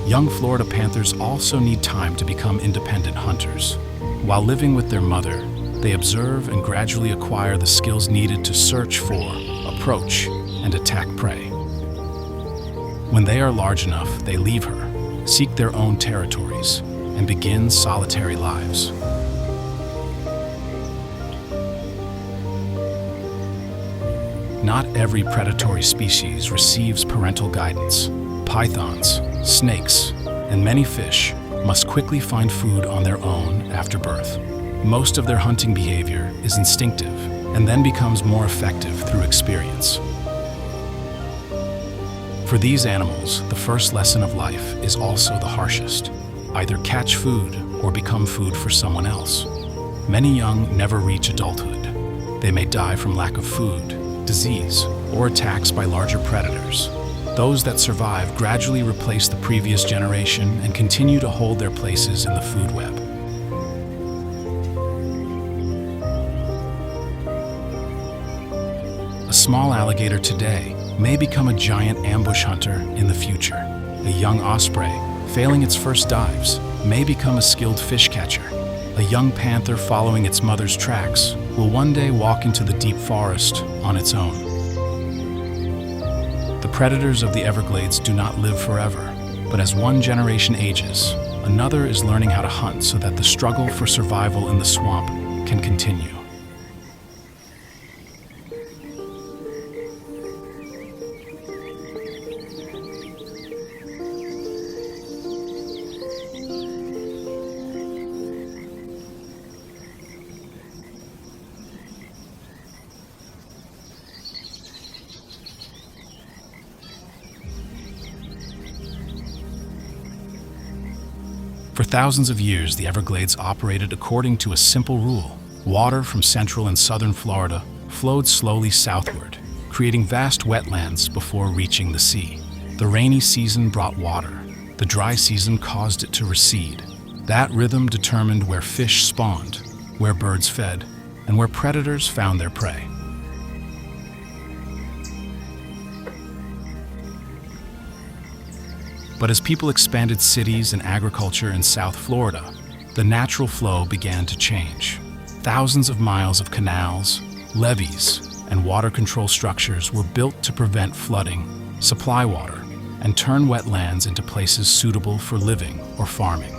Young Florida panthers also need time to become independent hunters. While living with their mother, they observe and gradually acquire the skills needed to search for, approach, and attack prey. When they are large enough, they leave her, seek their own territories, and begin solitary lives. Not every predatory species receives parental guidance. Pythons, snakes, and many fish must quickly find food on their own after birth. Most of their hunting behavior is instinctive and then becomes more effective through experience. For these animals, the first lesson of life is also the harshest. Either catch food or become food for someone else. Many young never reach adulthood. They may die from lack of food, disease, or attacks by larger predators. Those that survive gradually replace the previous generation and continue to hold their places in the food web. A small alligator today may become a giant ambush hunter in the future. A young osprey, failing its first dives, may become a skilled fish catcher. A young panther following its mother's tracks will one day walk into the deep forest on its own. The predators of the Everglades do not live forever, but as one generation ages, another is learning how to hunt so that the struggle for survival in the swamp can continue. For thousands of years, the Everglades operated according to a simple rule. Water from central and southern Florida flowed slowly southward, creating vast wetlands before reaching the sea. The rainy season brought water. The dry season caused it to recede. That rhythm determined where fish spawned, where birds fed, and where predators found their prey. But as people expanded cities and agriculture in South Florida, the natural flow began to change. Thousands of miles of canals, levees, and water control structures were built to prevent flooding, supply water, and turn wetlands into places suitable for living or farming.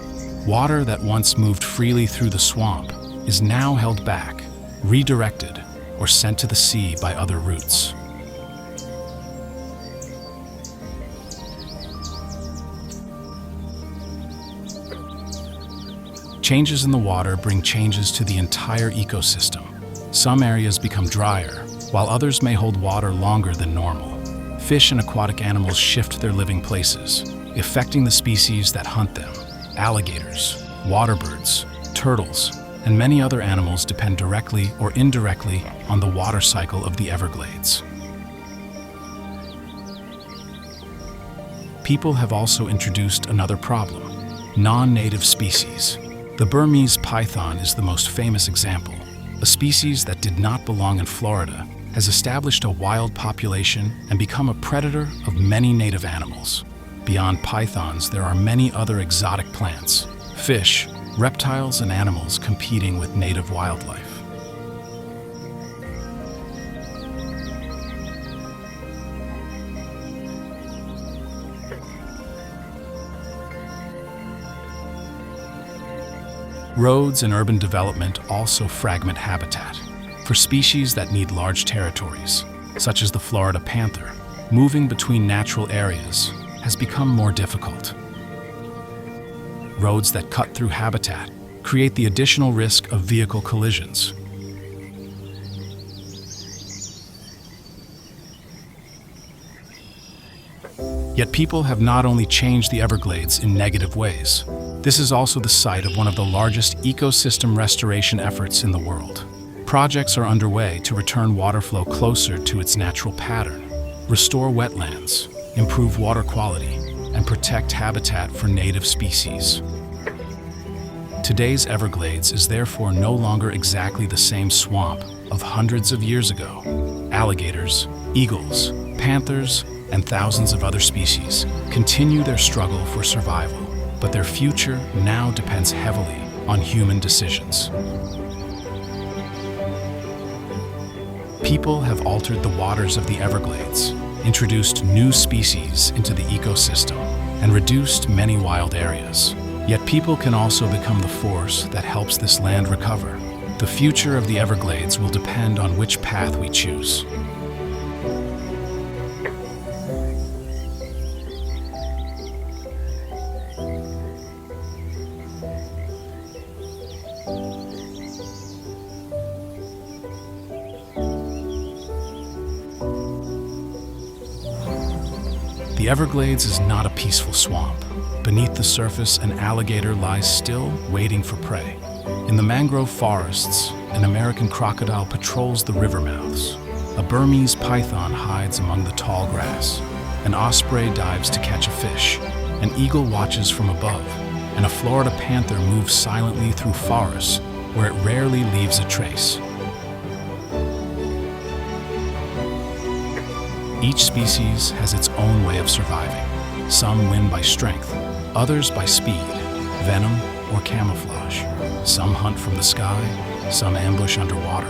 Water that once moved freely through the swamp is now held back, redirected, or sent to the sea by other routes. Changes in the water bring changes to the entire ecosystem. Some areas become drier, while others may hold water longer than normal. Fish and aquatic animals shift their living places, affecting the species that hunt them. Alligators, waterbirds, turtles, and many other animals depend directly or indirectly on the water cycle of the Everglades. People have also introduced another problem: non-native species. The Burmese python is the most famous example. A species that did not belong in Florida has established a wild population and become a predator of many native animals. Beyond pythons, there are many other exotic plants, fish, reptiles, and animals competing with native wildlife. Roads and urban development also fragment habitat. For species that need large territories, such as the Florida panther, moving between natural areas has become more difficult. Roads that cut through habitat create the additional risk of vehicle collisions. Yet people have not only changed the Everglades in negative ways. This is also the site of one of the largest ecosystem restoration efforts in the world. Projects are underway to return water flow closer to its natural pattern, restore wetlands, improve water quality, and protect habitat for native species. Today's Everglades is therefore no longer exactly the same swamp of hundreds of years ago. Alligators, eagles, panthers, and thousands of other species continue their struggle for survival, but their future now depends heavily on human decisions. People have altered the waters of the Everglades, introduced new species into the ecosystem, and reduced many wild areas. Yet people can also become the force that helps this land recover. The future of the Everglades will depend on which path we choose. The Everglades is not a peaceful swamp. Beneath the surface, an alligator lies still, waiting for prey. In the mangrove forests, an American crocodile patrols the river mouths. A Burmese python hides among the tall grass. An osprey dives to catch a fish. An eagle watches from above. And a Florida panther moves silently through forests where it rarely leaves a trace. Each species has its own way of surviving. Some win by strength, others by speed, venom, or camouflage. Some hunt from the sky, some ambush underwater,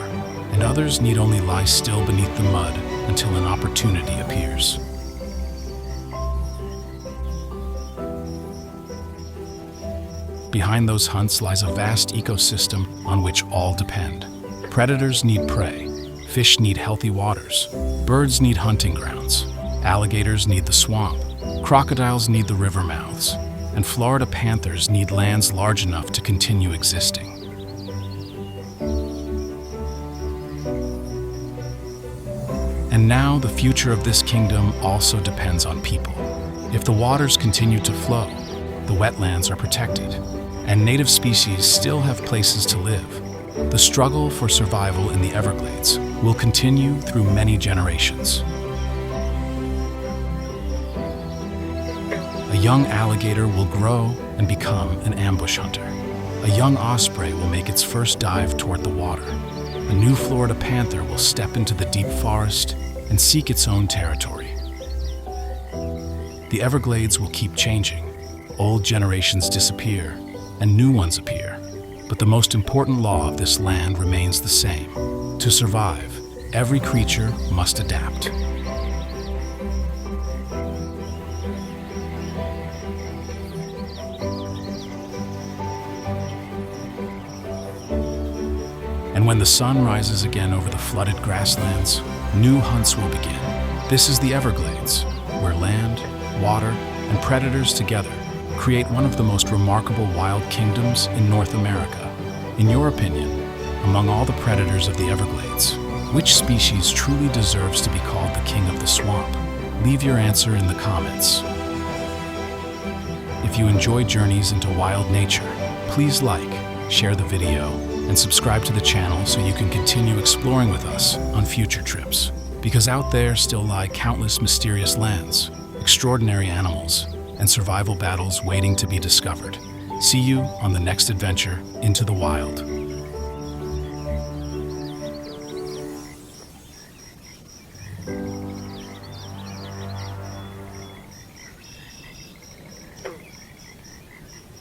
and others need only lie still beneath the mud until an opportunity appears. Behind those hunts lies a vast ecosystem on which all depend. Predators need prey, fish need healthy waters, birds need hunting grounds, alligators need the swamp, crocodiles need the river mouths, and Florida panthers need lands large enough to continue existing. And now the future of this kingdom also depends on people. If the waters continue to flow, the wetlands are protected, and native species still have places to live. The struggle for survival in the Everglades will continue through many generations. A young alligator will grow and become an ambush hunter. A young osprey will make its first dive toward the water. A new Florida panther will step into the deep forest and seek its own territory. The Everglades will keep changing. Old generations disappear and new ones appear. But the most important law of this land remains the same. To survive, every creature must adapt. And when the sun rises again over the flooded grasslands, new hunts will begin. This is the Everglades, where land, water, and predators together create one of the most remarkable wild kingdoms in North America. In your opinion, among all the predators of the Everglades, which species truly deserves to be called the king of the swamp? Leave your answer in the comments. If you enjoy journeys into wild nature, please like, share the video, and subscribe to the channel so you can continue exploring with us on future trips. Because out there still lie countless mysterious lands, extraordinary animals, and survival battles waiting to be discovered. See you on the next adventure into the wild.